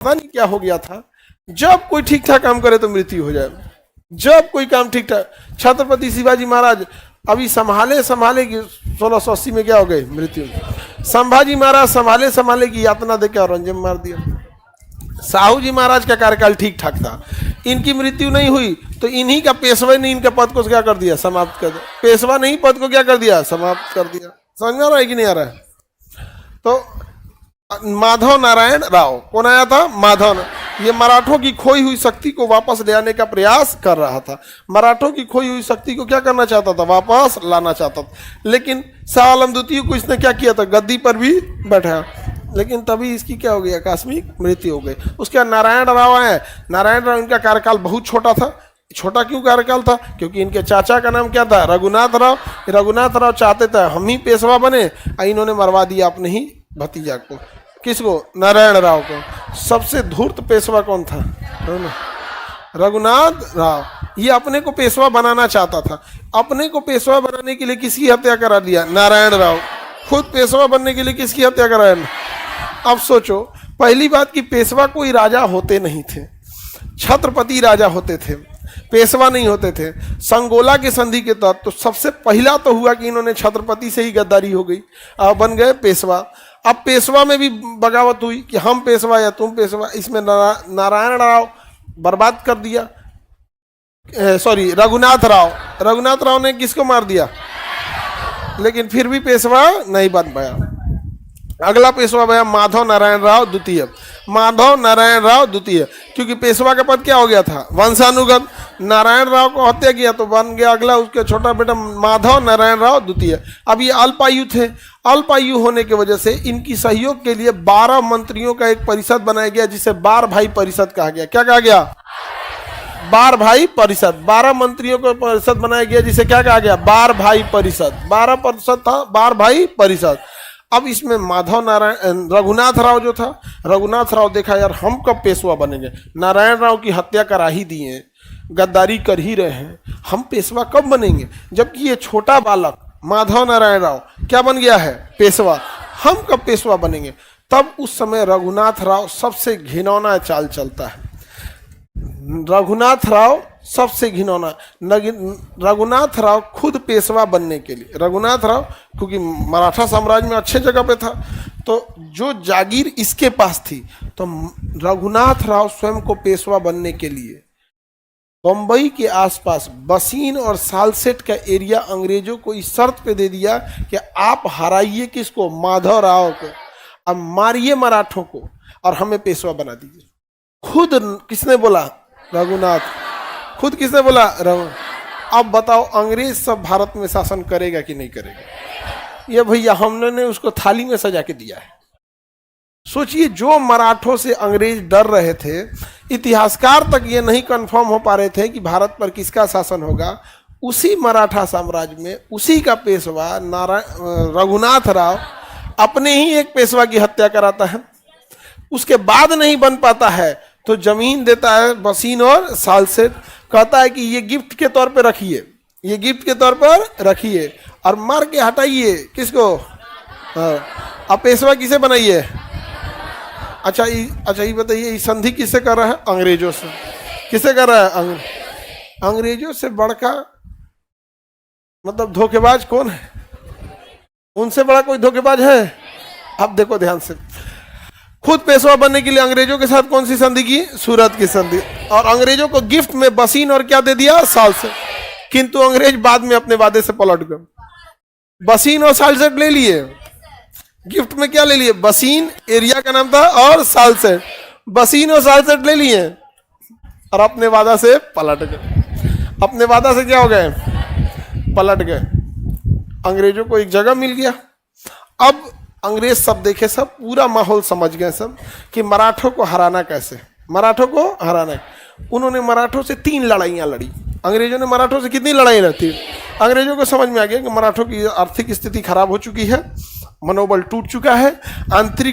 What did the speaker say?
पता नहीं क्या हो गया था, जब कोई ठीक ठाक काम करे तो मृत्यु हो जाए, जब कोई काम ठीक ठाक। छत्रपति शिवाजी महाराज अभी संभाले कि 1680 में क्या हो गए, मृत्यु। संभाजी महाराज संभाले की यातना देकर औरंगजेब मार दिया। साहू जी महाराज का कार्यकाल ठीक ठाक था, इनकी मृत्यु नहीं हुई तो इन्हीं का पेशवा ने इनके पद को क्या कर दिया, समाप्त कर दिया। पेशवा नहीं पद को क्या कर दिया, समाप्त कर दिया। समझ में आ रहा है कि नहीं आ रहा है? तो माधव नारायण राव कौन आया था, माधव। ये मराठों की खोई हुई शक्ति को वापस ले आने का प्रयास कर रहा था। मराठों की खोई हुई शक्ति को क्या करना चाहता था, वापस लाना चाहता था। लेकिन शाह आलम द्वितीय को इसने क्या किया था, गद्दी पर भी बैठा, लेकिन तभी इसकी क्या हो गई, आकस्मिक मृत्यु हो गई। उसके बाद नारायण राव आए। नारायण राव, इनका कार्यकाल बहुत छोटा था। छोटा क्यों कार्यकाल था, क्योंकि इनके चाचा का नाम क्या था, रघुनाथ राव। रघुनाथ राव चाहते थे हम ही पेशवा बने, इन्होंने मरवा दिया अपने ही भतीजा को। किसको, नारायण राव को। सबसे धूर्त पेशवा कौन था, रघुनाथ राव। ये अपने को पेशवा बनाना चाहता था। अपने को पेशवा बनाने के लिए किसकी हत्या करा दिया, नारायण राव। खुद पेशवा बनने के लिए किसकी हत्या कराया। अब सोचो, पहली बात कि पेशवा कोई राजा होते नहीं थे, छत्रपति राजा होते थे, पेशवा नहीं होते थे। संगोला के संधि के तहत तो सबसे पहला तो हुआ कि इन्होंने छत्रपति से ही गद्दारी हो गई, बन गए पेशवा। अब पेशवा में भी बगावत हुई कि हम पेशवा या तुम पेशवा। इसमें नारायण राव बर्बाद कर दिया, सॉरी रघुनाथ राव ने किसको मार दिया, लेकिन फिर भी पेशवा नहीं बन पाया। अगला पेशवा भैया माधव नारायण राव द्वितीय। माधव नारायण राव द्वितीय, क्योंकि पेशवा का पद क्या हो गया था, वंशानुगत। नारायण राव को हत्या किया तो बन गया अगला उसके छोटा बेटा माधव नारायण राव द्वितीय। अब ये अल्पायु थे। अल्पायु होने की वजह से इनकी सहयोग के लिए 12 मंत्रियों का एक परिषद बनाया गया, जिसे बार भाई परिषद कहा गया। क्या कहा गया, बार भाई परिषद। 12 मंत्रियों का परिषद बनाया गया, जिसे क्या कहा गया, बार भाई परिषद। 12 परिषद था, बार भाई परिषद। अब इसमें माधव नारायण रघुनाथ राव जो था, रघुनाथ राव देखा यार हम कब पेशवा बनेंगे, नारायण राव की हत्या करा ही दिए, गद्दारी कर ही रहे हैं, हम पेशवा कब बनेंगे। जबकि ये छोटा बालक माधव नारायण राव क्या बन गया है, पेशवा। हम कब पेशवा बनेंगे। तब उस समय रघुनाथ राव सबसे घिनौना चाल चलता है। रघुनाथ राव सबसे घिनौना, रघुनाथ राव खुद पेशवा बनने के लिए, रघुनाथ राव क्योंकि मराठा साम्राज्य में अच्छे जगह पे था, तो जो जागीर इसके पास थी, तो रघुनाथ राव स्वयं को पेशवा बनने के लिए बंबई के आसपास बसीन और सालसेट का एरिया अंग्रेजों को इस शर्त पे दे दिया कि आप हराइए किसको, माधव राव को, अब मारिए मराठों को और हमें पेशवा बना दीजिए। खुद किसने बोला, रघुनाथ। खुद किसने बोला, अब बताओ अंग्रेज सब भारत में शासन करेगा कि नहीं करेगा। ये भैया हमने उसको थाली में सजा के दिया है। सोचिए, जो मराठों से अंग्रेज डर रहे थे, इतिहासकार तक ये नहीं कंफर्म हो पा रहे थे कि भारत पर किसका शासन होगा, उसी मराठा साम्राज्य में उसी का पेशवा रघुनाथ राव अपने ही एक पेशवा की हत्या कराता है। उसके बाद नहीं बन पाता है तो जमीन देता है बसीन और सालसेट, कहता है कि ये गिफ्ट के तौर पे रखिए, ये गिफ्ट के तौर पर रखिए और मार के हटाइए किसको, अब पेशवा किसे बनाइए। अच्छा ये बताइए, संधि किससे कर रहा है, अंग्रेजों से। किससे कर रहा है, अंग्रेजों से बड़का मतलब धोखेबाज कौन है, उनसे बड़ा कोई धोखेबाज है। अब देखो ध्यान से, खुद पेशवा बनने के लिए अंग्रेजों के साथ कौन सी संधि की, सूरत की संधि, और अंग्रेजों को गिफ्ट में बसीन और क्या दे दिया, सालसेट। किंतु अंग्रेज बाद में अपने वादे से पलट गए, बसीन और सालसेट ले लिए, गिफ्ट में क्या ले लिए, बसीन एरिया का नाम था और सालसेट, बसीन और सालसेट ले लिए और अपने वादा से पलट गए। अपने वादा से क्या हो गए, पलट गए। अंग्रेजों को एक जगह मिल गया। अब अंग्रेज सब देखे, सब पूरा माहौल समझ गए सब कि मराठों को हराना कैसे, मराठों को हराना है। उन्होंने मराठों से 3 लड़ाइयाँ लड़ी। अंग्रेजों ने मराठों से कितनी लड़ाई रहती, अंग्रेजों को समझ में आ गया कि मराठों की आर्थिक स्थिति खराब हो चुकी है, मनोबल टूट चुका है, आंतरिक